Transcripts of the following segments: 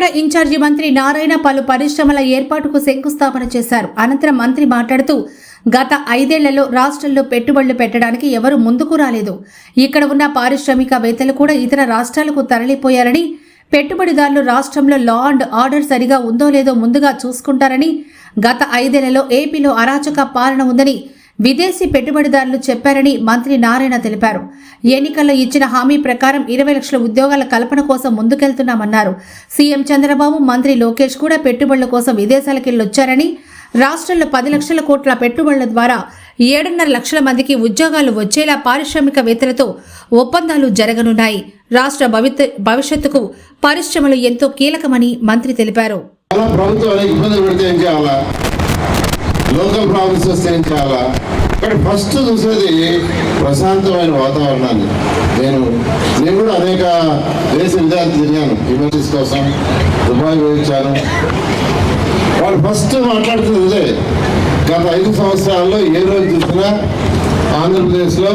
Kakinada incharge మంత్రి నారాయణ పలు పరిశ్రమల ఏర్పాటుకు శంకుస్థాపన చేశారు. అనంతరం మంత్రి మాట్లాడుతూ గత 5 ఏళ్లలో రాష్ట్రంలో పెట్టుబడులు పెట్టడానికి ఎవరూ ముందుకు రాలేదు. ఇక్కడ ఉన్న పారిశ్రామికవేత్తలు కూడా ఇతర రాష్ట్రాలకు తరలిపోయారని, పెట్టుబడిదారులు రాష్ట్రంలో లా అండ్ ఆర్డర్ సరిగా ఉందో లేదో ముందుగా చూసుకుంటారని, గత 5 ఏళ్లలో ఏపీలో అరాచక పాలన ఉందని విదేశీ పెట్టుబడిదారులు చెప్పారని మంత్రి నారాయణ తెలిపారు. ఎన్నికల్లో ఇచ్చిన హామీ ప్రకారం 20 లక్షల ఉద్యోగాల కల్పన కోసం ముందుకెళ్తున్నామన్నారు. సీఎం చంద్రబాబు, మంత్రి లోకేష్ కూడా పెట్టుబడుల కోసం విదేశాలకెళ్లొచ్చారని, రాష్ట్రంలో 10 లక్షల కోట్ల పెట్టుబడుల ద్వారా 7.5 లక్షల మందికి ఉద్యోగాలు వచ్చేలా పారిశ్రామికవేత్తలతో ఒప్పందాలు జరగనున్నాయి. రాష్ట్ర భవిష్యత్తుకు పరిశ్రమలు ఎంతో కీలకమని మంత్రి తెలిపారు. లోకల్ ప్రాబ్లమ్స్ వస్తే ఏం చేయాలా? ఇక్కడ ఫస్ట్ చూసేది ప్రశాంతమైన వాతావరణాన్ని. నేను కూడా అనేక దేశ విదేశాలు తిరిగాను, యూనివర్సిటీస్ కోసం దుబాయ్ వచ్చాను. వాళ్ళు ఫస్ట్ మాట్లాడుతున్నది ఇదే. గత 5 సంవత్సరాల్లో ఏ రోజు చూసినా ఆంధ్రప్రదేశ్లో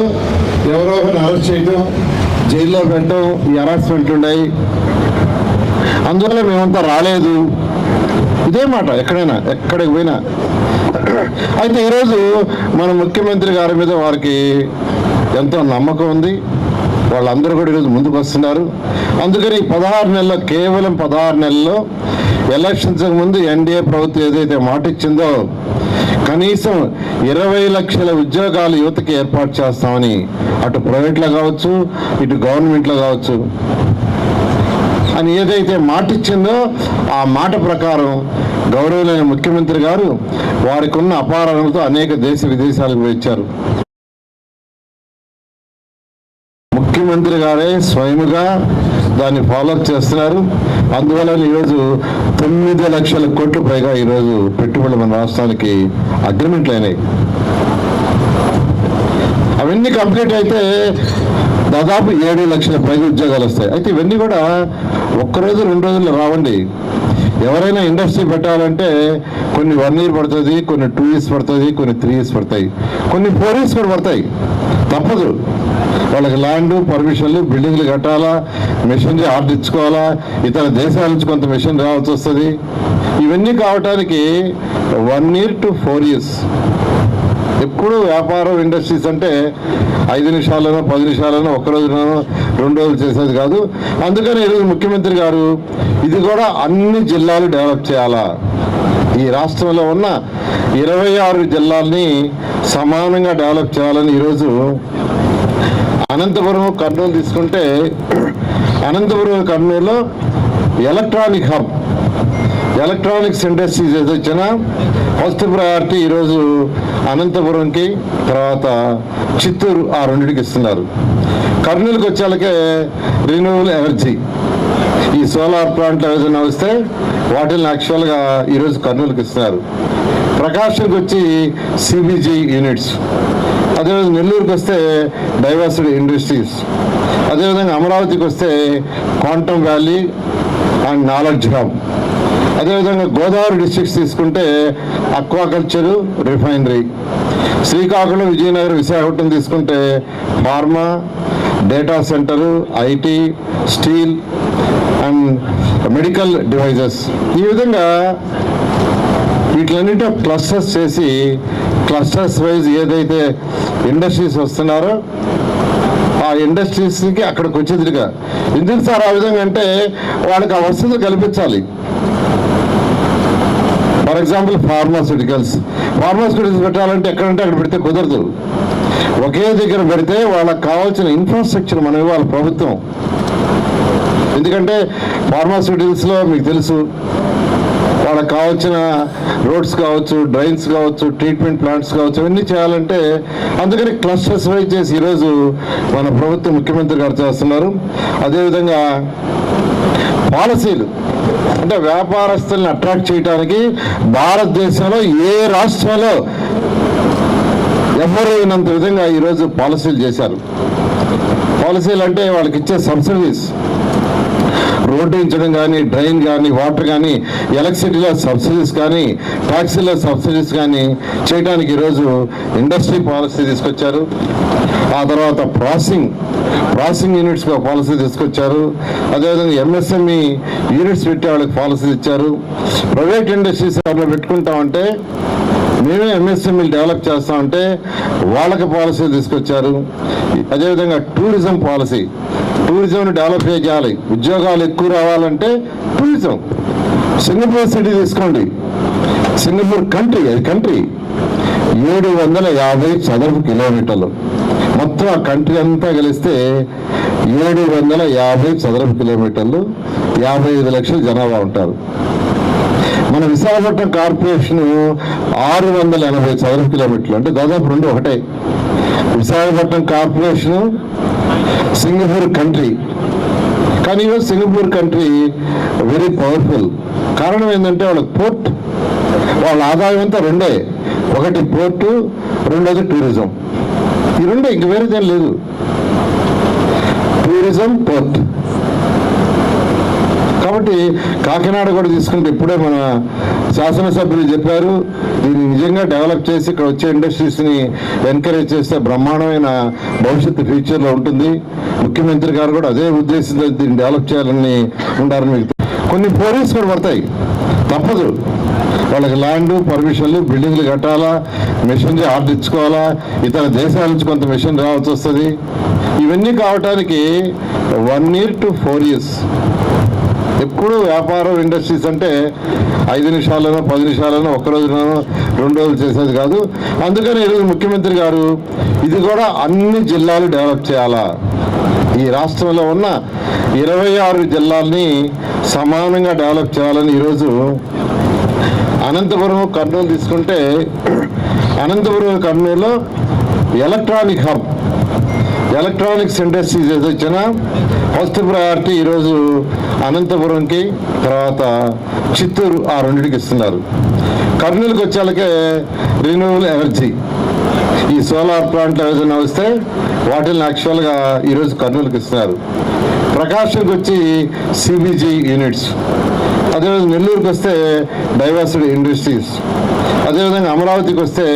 ఎవరో ఒకరిని అరెస్ట్ చేయటం, జైల్లో పెట్టడం, ఈ హరాస్మెంట్లు ఉన్నాయి. అందువల్ల మేమంతా రాలేదు. ఇదే మాట ఎక్కడికి పోయినా. అయితే ఈరోజు మన ముఖ్యమంత్రి గారి మీద వారికి ఎంతో నమ్మకం ఉంది. వాళ్ళందరూ కూడా ఈరోజు ముందుకు వస్తున్నారు. అందుకని 16 నెలల్లో, కేవలం 16 నెలల్లో ఎలక్షన్స్ ముందు ఎన్డీఏ ప్రభుత్వం ఏదైతే మాట ఇచ్చిందో కనీసం 20 లక్షల ఉద్యోగాలు యువతకి ఏర్పాటు చేస్తామని, అటు ప్రైవేట్లో కావచ్చు, ఇటు గవర్నమెంట్లో కావచ్చు అని ఏదైతే మాట ఇచ్చిందో ఆ మాట ప్రకారం గౌరవనీయ ముఖ్యమంత్రి గారు వారికి ఉన్న అపారాలతో అనేక దేశ విదేశాలకు వచ్చారు. ముఖ్యమంత్రి గారే స్వయముగా దాన్ని ఫాలోఅప్ చేస్తున్నారు. అందువల్ల ఈరోజు 9 లక్షల కోట్ల పైగా ఈరోజు పెట్టుబడులు మన రాష్ట్రానికి అగ్రిమెంట్లు అయినాయి. అవన్నీ కంప్లీట్ అయితే దాదాపు 7 లక్షల పైగా ఉద్యోగాలు వస్తాయి. అయితే ఇవన్నీ కూడా ఒక్కరోజు 2 రోజుల్లో రావండి. ఎవరైనా ఇండస్ట్రీ పెట్టాలంటే కొన్ని 1 year పడుతుంది, కొన్ని 2 years పడుతుంది, కొన్ని 3 years పడతాయి, కొన్ని 4 years కూడా పడతాయి. తప్పదు. వాళ్ళకి ల్యాండ్, పర్మిషన్లు, బిల్డింగ్లు కట్టాలా, మెషినరీ ఆర్డర్ ఇచ్చుకోవాలా, ఇతర దేశాల నుంచి కొంత మెషిన్ రావాల్సి వస్తుంది. ఇవన్నీ కావటానికి 1 year to 4 years. ఎప్పుడు వ్యాపారం, ఇండస్ట్రీస్ అంటే 5 నిమిషాల్లోనో 10 నిమిషాల్లోనో, 1 రోజులోనో 2 రోజులు చేసేది కాదు. అందుకని ఈరోజు ముఖ్యమంత్రి గారు ఇది కూడా అన్ని జిల్లాలు డెవలప్ చేయాలా, ఈ రాష్ట్రంలో ఉన్న 26 జిల్లాల్ని సమానంగా డెవలప్ చేయాలని ఈరోజు అనంతపురం, కర్నూలు తీసుకుంటే అనంతపురం, కర్నూలులో ఎలక్ట్రానిక్ హబ్, ఎలక్ట్రానిక్స్ ఇండస్ట్రీస్ ఏదొచ్చినా ఫస్ట్ ప్రయారిటీ ఈరోజు అనంతపురంకి, తర్వాత చిత్తూరు, ఆ రెండింటికి ఇస్తున్నారు. కర్నూలుకి వచ్చేళ్ళకే రిన్యూవబుల్ ఎనర్జీ, ఈ సోలార్ ప్లాంట్లు ఏదైనా వస్తే వాటిని యాక్చువల్గా ఈరోజు కర్నూలుకి ఇస్తున్నారు. ప్రకాశంకి వచ్చి సిబిజీ యూనిట్స్, అదేవిధంగా నెల్లూరుకి వస్తే డైవర్సిటీ ఇండస్ట్రీస్, అదేవిధంగా అమరావతికి వస్తే quantum valley and knowledge hub, అదేవిధంగా గోదావరి డిస్ట్రిక్ట్స్ తీసుకుంటే అక్వాకల్చరు, రిఫైనరీ, శ్రీకాకుళం, విజయనగరం, విశాఖపట్నం తీసుకుంటే pharma, data centre, IT, steel and medical devices. ఈ విధంగా వీటిలన్నింటిలో క్లస్టర్స్ చేసి, క్లస్టర్స్ వైజ్ ఏదైతే ఇండస్ట్రీస్ వస్తున్నారో ఆ ఇండస్ట్రీస్కి అక్కడికి వచ్చేదిగా. ఎందుకు సార్ ఆ విధంగా అంటే వాళ్ళకి ఆ వసతులు కల్పించాలి. ఫర్ ఎగ్జాంపుల్ ఫార్మాస్యూటికల్స్ పెట్టాలంటే ఎక్కడంటే అక్కడ పెడితే కుదరదు. ఒకే దగ్గర పెడితే వాళ్ళకి కావాల్సిన ఇన్ఫ్రాస్ట్రక్చర్ మనం ఇవ్వాలి ప్రభుత్వం. ఎందుకంటే ఫార్మాస్యూటికల్స్లో మీకు తెలుసు, వాళ్ళకి కావాల్సిన రోడ్స్ కావచ్చు, డ్రైన్స్ కావచ్చు, ట్రీట్మెంట్ ప్లాంట్స్ కావచ్చు, ఇవన్నీ చేయాలంటే అందుకని క్లస్టర్స్ వైజ్ చేసి ఈరోజు మన ప్రభుత్వం, ముఖ్యమంత్రి గారు చేస్తున్నారు. అదేవిధంగా పాలసీలు అంటే వ్యాపారస్తుల్ని అట్రాక్ట్ చేయడానికి భారతదేశంలో ఏ రాష్ట్రంలో ఎవరు అయినంత విధంగా ఈరోజు పాలసీలు చేశారు. పాలసీలు అంటే వాళ్ళకి ఇచ్చే సబ్సిడీస్, రోడ్డు వేయించడం కానీ, డ్రైన్ కానీ, వాటర్ కానీ, ఎలక్ట్రిసిటీలో సబ్సిడీస్ కానీ, ట్యాక్సీలో సబ్సిడీస్ కానీ చేయడానికి ఈరోజు ఇండస్ట్రీ పాలసీ తీసుకొచ్చారు. ఆ తర్వాత ప్రాసెసింగ్ యూనిట్స్ పాలసీ తీసుకొచ్చారు. అదేవిధంగా ఎంఎస్ఎంఈ యూనిట్స్ పెట్టే వాళ్ళకి పాలసీ ఇచ్చారు. ప్రైవేట్ ఇండస్ట్రీస్ ఎవరిలో పెట్టుకుంటామంటే మేమే ఎంఎస్ఎంఈలు డెవలప్ చేస్తామంటే వాళ్ళకి పాలసీ తీసుకొచ్చారు. అదేవిధంగా టూరిజం పాలసీ, టూరిజంని డెవలప్ చేయాలి, ఉద్యోగాలు ఎక్కువ రావాలంటే టూరిజం. సింగపూర్ సిటీ తీసుకోండి, సింగపూర్ కంట్రీ, అది కంట్రీ 750 చదరపు కిలోమీటర్లు. మొత్తం ఆ కంట్రీ అంతా కలిస్తే 750 చదరపు కిలోమీటర్లు, 55 లక్షల జనాభా ఉంటారు. మన విశాఖపట్నం కార్పొరేషన్ 680 చదరపు కిలోమీటర్లు, అంటే దాదాపు రెండు ఒకటే. Visakhapatnam corporation, Singapore country. కానీ ఈరోజు సింగపూర్ కంట్రీ వెరీ పవర్ఫుల్. కారణం ఏంటంటే వాళ్ళకి పోర్ట్, వాళ్ళ ఆదాయం అంతా రెండే, ఒకటి పోర్టు, రెండోది టూరిజం. ఈ రెండే, ఇంక వేరేదేం లేదు. Tourism, port. కాబట్టి కాకినాడ కూడా తీసుకుంటే ఇప్పుడే మన శాసనసభ్యులు చెప్పారు, దీన్ని నిజంగా డెవలప్ చేసి ఇక్కడ వచ్చే ఇండస్ట్రీస్ని ఎంకరేజ్ చేస్తే బ్రహ్మాండమైన భవిష్యత్తు ఫ్యూచర్లో ఉంటుంది. ముఖ్యమంత్రి గారు కూడా అదే ఉద్దేశంతో దీన్ని డెవలప్ చేయాలని ఉండాలని మీకు కొన్ని పోలీస్ కూడా పడతాయి, తప్పదు. వాళ్ళకి ల్యాండ్, పర్మిషన్లు, బిల్డింగ్లు కట్టాలా, మెషినరీ ఆర్డర్ ఇచ్చుకోవాలా, ఇతర దేశాల నుంచి కొంత మెషిన్ రావాల్సి వస్తుంది. ఇవన్నీ కావటానికి 1 year to 4 years. ఎప్పుడు వ్యాపారం, ఇండస్ట్రీస్ అంటే 5 నిమిషాలనో 10 నిమిషాలనో, ఒక్క రోజులోనో 2 రోజులు చేసేది కాదు. అందుకని ఈరోజు ముఖ్యమంత్రి గారు ఇది కూడా అన్ని జిల్లాలు డెవలప్ చేయాలా, ఈ రాష్ట్రంలో ఉన్న 26 జిల్లాల్ని సమానంగా డెవలప్ చేయాలని ఈరోజు అనంతపురం, కర్నూలు తీసుకుంటే అనంతపురం, కర్నూలులో ఎలక్ట్రానిక్ హబ్, ఎలక్ట్రానిక్స్ ఇండస్ట్రీస్ ఏదో ఇచ్చినా ఫస్ట్ ప్రయారిటీ ఈరోజు అనంతపురంకి, తర్వాత చిత్తూరు, ఆ రెండింటికి ఇస్తున్నారు. కర్నూలుకి వచ్చేళ్ళకే రిన్యూవబుల్ ఎనర్జీ, ఈ సోలార్ ప్లాంట్లు ఏదైనా వస్తే వాటిని యాక్చువల్గా ఈరోజు కర్నూలుకి ఇస్తున్నారు. ప్రకాశంకి వచ్చి సిబిజీ యూనిట్స్, అదేవిధంగా నెల్లూరుకి వస్తే డైవర్సిటీ ఇండస్ట్రీస్, అదేవిధంగా అమరావతికి వస్తే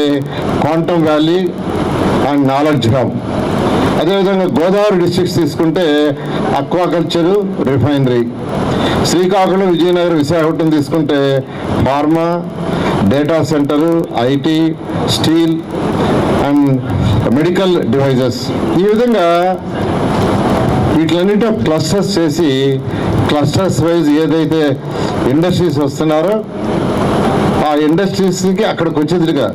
quantum valley and knowledge hub, అదేవిధంగా గోదావరి డిస్ట్రిక్ట్స్ తీసుకుంటే అక్వాకల్చరు, రిఫైనరీ, శ్రీకాకుళం, విజయనగరం, విశాఖపట్నం తీసుకుంటే pharma, data centre, IT, steel and medical devices. ఈ విధంగా వీటిలన్నింటి క్లస్టర్స్ చేసి, క్లస్టర్స్ వైజ్ ఏదైతే ఇండస్ట్రీస్ వస్తున్నారో ఆ ఇండస్ట్రీస్కి అక్కడికి వచ్చేదిగా.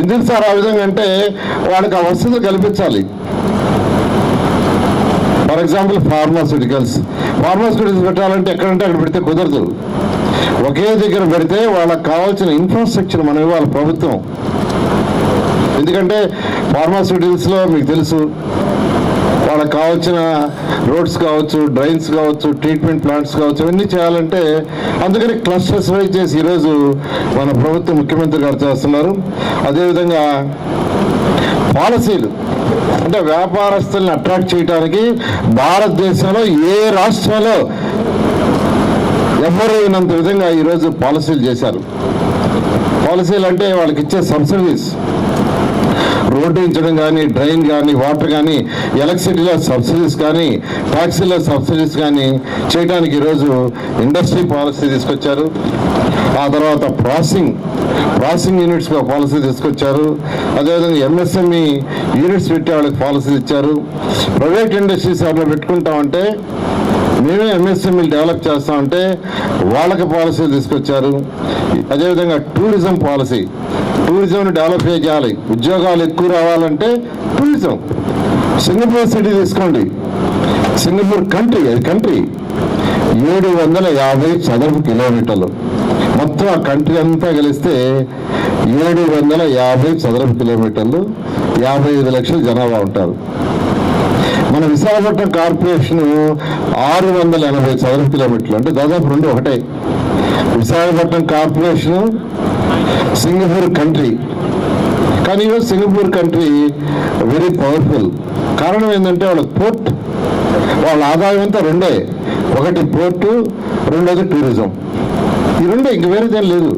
ఎందుకు సార్ ఆ విధంగా అంటే వాళ్ళకి ఆ వసతులు కల్పించాలి. ఫర్ ఎగ్జాంపుల్ ఫార్మాస్యూటికల్స్ పెట్టాలంటే ఎక్కడంటే అక్కడ పెడితే కుదరదు. ఒకే దగ్గర పెడితే వాళ్ళకి కావాల్సిన ఇన్ఫ్రాస్ట్రక్చర్ మనం ఇవ్వాలి ప్రభుత్వం. ఎందుకంటే ఫార్మాస్యూటికల్స్లో మీకు తెలుసు, వాళ్ళకి కావాల్సిన రోడ్స్ కావచ్చు, డ్రైన్స్ కావచ్చు, ట్రీట్మెంట్ ప్లాంట్స్ కావచ్చు, ఇవన్నీ చేయాలంటే అందుకని క్లస్టర్స్ వైజ్ చేసి ఈరోజు మన ప్రభుత్వం, ముఖ్యమంత్రి గారు చేస్తున్నారు. అదేవిధంగా పాలసీలు అంటే వ్యాపారస్తుల్ని అట్రాక్ట్ చేయడానికి భారతదేశంలో ఏ రాష్ట్రంలో ఎవరు అయినంత విధంగా ఈరోజు పాలసీలు చేశారు. పాలసీలు అంటే వాళ్ళకి ఇచ్చే సబ్సిడీస్, రోడ్డు వేయించడం కానీ, డ్రైన్ కానీ, వాటర్ కానీ, ఎలక్ట్రిసిటీలో సబ్సిడీస్ కానీ, ట్యాక్సీలో సబ్సిడీస్ కానీ చేయడానికి ఈరోజు ఇండస్ట్రీ పాలసీ తీసుకొచ్చారు. ఆ తర్వాత ప్రాసెసింగ్ యూనిట్స్ పాలసీ తీసుకొచ్చారు. అదేవిధంగా ఎంఎస్ఎంఈ యూనిట్స్ పెట్టే వాళ్ళకి పాలసీ ఇచ్చారు. ప్రైవేట్ ఇండస్ట్రీస్ ఎవరిలో పెట్టుకుంటామంటే మేమే ఎంఎస్ఎంఈలు డెవలప్ చేస్తామంటే వాళ్ళకి పాలసీలు తీసుకొచ్చారు. అదేవిధంగా టూరిజం పాలసీ, టూరిజంని డెవలప్ చేయాలి, ఉద్యోగాలు ఎక్కువ రావాలంటే టూరిజం. సింగపూర్ సిటీ తీసుకోండి, సింగపూర్ కంట్రీ, అది కంట్రీ 750 చదరపు కిలోమీటర్లు. మొత్తం ఆ కంట్రీ అంతా కలిస్తే 750 చదరపు కిలోమీటర్లు, 55 లక్షల జనాభా ఉంటారు. మన విశాఖపట్నం కార్పొరేషన్ 680 చదరపు కిలోమీటర్లు, అంటే దాదాపు రెండు ఒకటే. Visakhapatnam corporation, Singapore country. కానీ ఈరోజు సింగపూర్ కంట్రీ వెరీ పవర్ఫుల్. కారణం ఏంటంటే వాళ్ళకి పోర్ట్, వాళ్ళ ఆదాయం అంతా రెండే, ఒకటి పోర్టు, రెండోది టూరిజం. ఈ రెండు ఇంక వేరేదేం లేదు.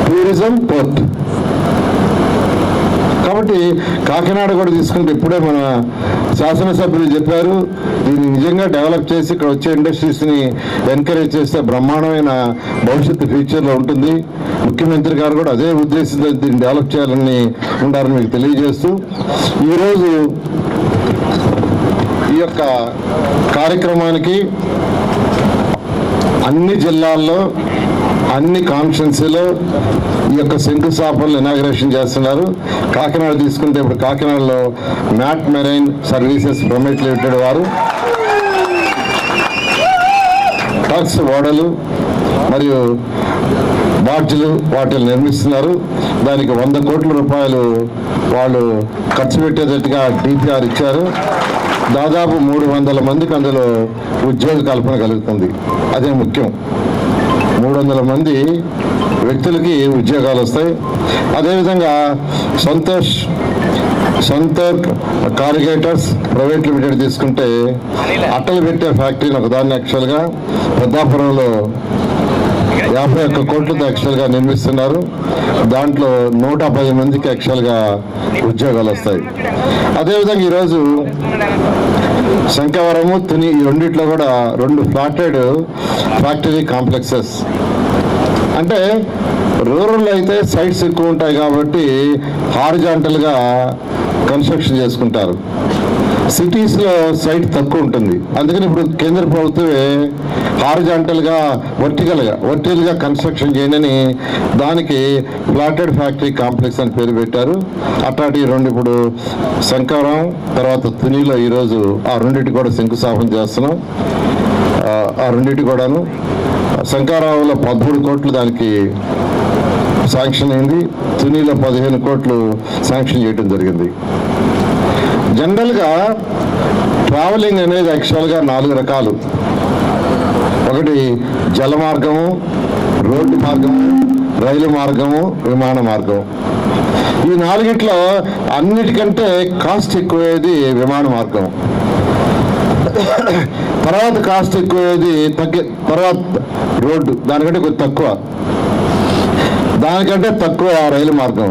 Tourism, port. కాబట్టి కాకినాడ కూడా తీసుకుంటే ఇప్పుడే మన శాసనసభ్యులు చెప్పారు, దీన్ని నిజంగా డెవలప్ చేసి ఇక్కడ వచ్చే ఇండస్ట్రీస్ని ఎంకరేజ్ చేస్తే బ్రహ్మాండమైన భవిష్యత్తు ఫ్యూచర్లో ఉంటుంది. ముఖ్యమంత్రి గారు కూడా అదే ఉద్దేశంతో దీన్ని డెవలప్ చేయాలని ఉంటారని మీకు తెలియజేస్తూ, ఈరోజు ఈ యొక్క కార్యక్రమానికి అన్ని జిల్లాల్లో అన్ని కాన్స్టిట్యున్సీలో ఈ యొక్క శంకుస్థాపనలు ఇనాగ్రేషన్ చేస్తున్నారు. కాకినాడ తీసుకుంటే ఇప్పుడు కాకినాడలో Mat marine services private limited వారు టక్స్ ఓడలు మరియు బార్జీలు వాటిని నిర్మిస్తున్నారు. దానికి 100 కోట్ల రూపాయలు వాళ్ళు ఖర్చు పెట్టేటట్టుగా డిపిఆర్ ఇచ్చారు. దాదాపు 300 మందికి అందులో ఉద్యోగ కల్పన కలుగుతుంది. అదే ముఖ్యం. 300 మంది వ్యక్తులకి ఉద్యోగాలు వస్తాయి. అదేవిధంగా సంతోష్ కారిగేటర్స్ ప్రైవేట్ లిమిటెడ్ తీసుకుంటే అట్టలు పెట్టే ఫ్యాక్టరీని ఒకదాన్ని యాక్చువల్గా పెద్దాపురంలో 51 కోట్లతో యాక్చువల్గా నిర్మిస్తున్నారు. దాంట్లో 110 మందికి యాక్చువల్గా ఉద్యోగాలు వస్తాయి. అదేవిధంగా ఈరోజు శంకవరము, తుని ఈ రెండిట్లో కూడా 2 ఫ్లాటెడ్ ఫ్యాక్టరీ కాంప్లెక్సెస్. అంటే రూరల్లో అయితే సైట్స్ ఎక్కువ ఉంటాయి కాబట్టి హారిజాంటల్గా కన్స్ట్రక్షన్ చేసుకుంటారు. సిటీస్లో సైట్ తక్కువ ఉంటుంది. అందుకని ఇప్పుడు కేంద్ర ప్రభుత్వమే హారిజాంటల్గా వర్టికల్గా కన్స్ట్రక్షన్ చేయనని దానికి ఫ్లాటెడ్ ఫ్యాక్టరీ కాంప్లెక్స్ అని పేరు పెట్టారు. అట్లాంటి 2 ఇప్పుడు శంకవరం తర్వాత తునిలో ఈరోజు ఆ రెండింటి కూడా శంకుస్థాపన చేస్తున్నాం. ఆ రెండింటి కూడాను శంకవరంలో 13 కోట్లు దానికి శాంక్షన్ అయింది. తునిలో 15 కోట్లు శాంక్షన్ చేయడం జరిగింది. జనరల్గా ట్రావెలింగ్ అనేది యాక్చువల్గా 4 రకాలు. ఒకటి జల మార్గము, రోడ్డు మార్గము, రైలు మార్గము, విమాన మార్గం. ఈ 4ట్లో అన్నిటికంటే కాస్ట్ ఎక్కువయ్యేది విమాన మార్గం. తర్వాత కాస్ట్ ఎక్కువయ్యేది తర్వాత రోడ్డు, దానికంటే కొంచెం తక్కువ. దానికంటే తక్కువ రైలు మార్గం.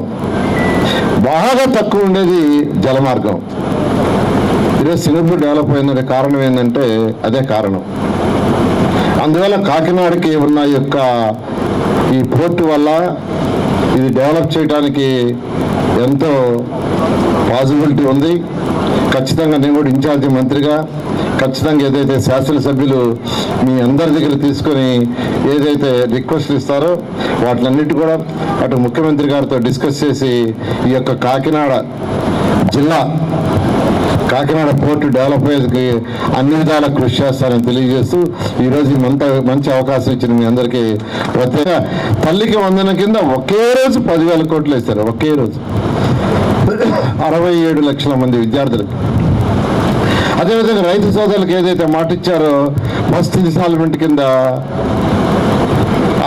బాగా తక్కువ ఉండేది జల మార్గం. ఈరోజు సింగపూర్ డెవలప్ అయిందంటే కారణం ఏంటంటే అదే కారణం. అందువల్ల కాకినాడకి ఉన్న ఈ పోర్టు వల్ల ఇది డెవలప్ చేయడానికి ఎంతో పాసిబిలిటీ ఉంది. ఖచ్చితంగా నేను కూడా ఇన్ఛార్జి మంత్రిగా ఖచ్చితంగా ఏదైతే శాసనసభ్యులు మీ అందరి దగ్గర తీసుకొని ఏదైతే రిక్వెస్ట్లు ఇస్తారో వాటిలన్నిటి కూడా అటు ముఖ్యమంత్రి గారితో డిస్కస్ చేసి ఈ యొక్క కాకినాడ జిల్లా కాకినాడ పోర్టు డెవలప్ అయ్యేందుకు అన్ని విధాల కృషి చేస్తారని తెలియజేస్తూ ఈరోజు మంచి అవకాశం ఇచ్చిన మీ అందరికీ ప్రత్యేక తల్లికి వందనం కింద ఒకే రోజు 10,000 కోట్లు వేస్తారు. ఒకే రోజు 67 లక్షల మంది విద్యార్థులకు. అదేవిధంగా రైతు సోదరులకు ఏదైతే మాట ఇచ్చారో ఫస్ట్ ఇన్స్టాల్మెంట్ కింద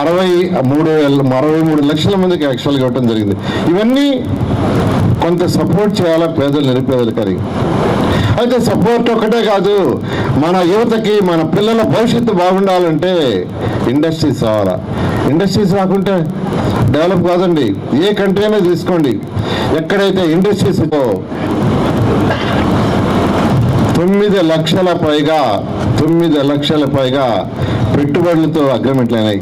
63 లక్షల మందికి యాక్చువల్గా ఇవ్వడం జరిగింది. ఇవన్నీ కొంత సపోర్ట్ చేయాలా పేదలు నిరుపేదలు కలిగి. అయితే సపోర్ట్ ఒక్కటే కాదు, మన యువతకి మన పిల్లల భవిష్యత్తు బాగుండాలంటే ఇండస్ట్రీస్ రావాలా. ఇండస్ట్రీస్ రాకుంటే డెవలప్ కాదండి. ఏ కంట్రీ అయినా తీసుకోండి, ఎక్కడైతే ఇండస్ట్రీస్ 9 లక్షల పైగా పెట్టుబడులతో అగ్రిమెంట్లు అయినాయి.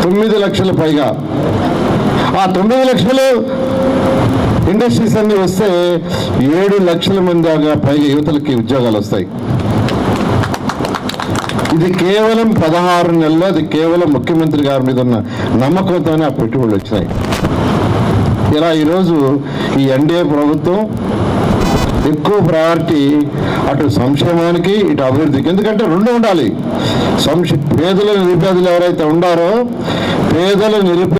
9 లక్షల పైగా. ఆ 9 లక్షలు ఇండస్ట్రీస్ అన్ని వస్తే 7 లక్షల మంది పైగా యువతలకి ఉద్యోగాలు వస్తాయి. ఇది కేవలం 16 నెలల్లో, అది కేవలం ముఖ్యమంత్రి గారి మీద ఉన్న నమ్మకంతోనే ఆ పెట్టుబడులు వచ్చినాయి. ఇలా ఈరోజు ఈ ఎన్డీఏ ప్రభుత్వం ఎక్కువ ప్రయారిటీ అటు సంక్షేమానికి ఇటు అభివృద్ధికి. ఎందుకంటే 2 ఉండాలి. పేదల నిరుపేదలు ఎవరైతే ఉండారో పేదల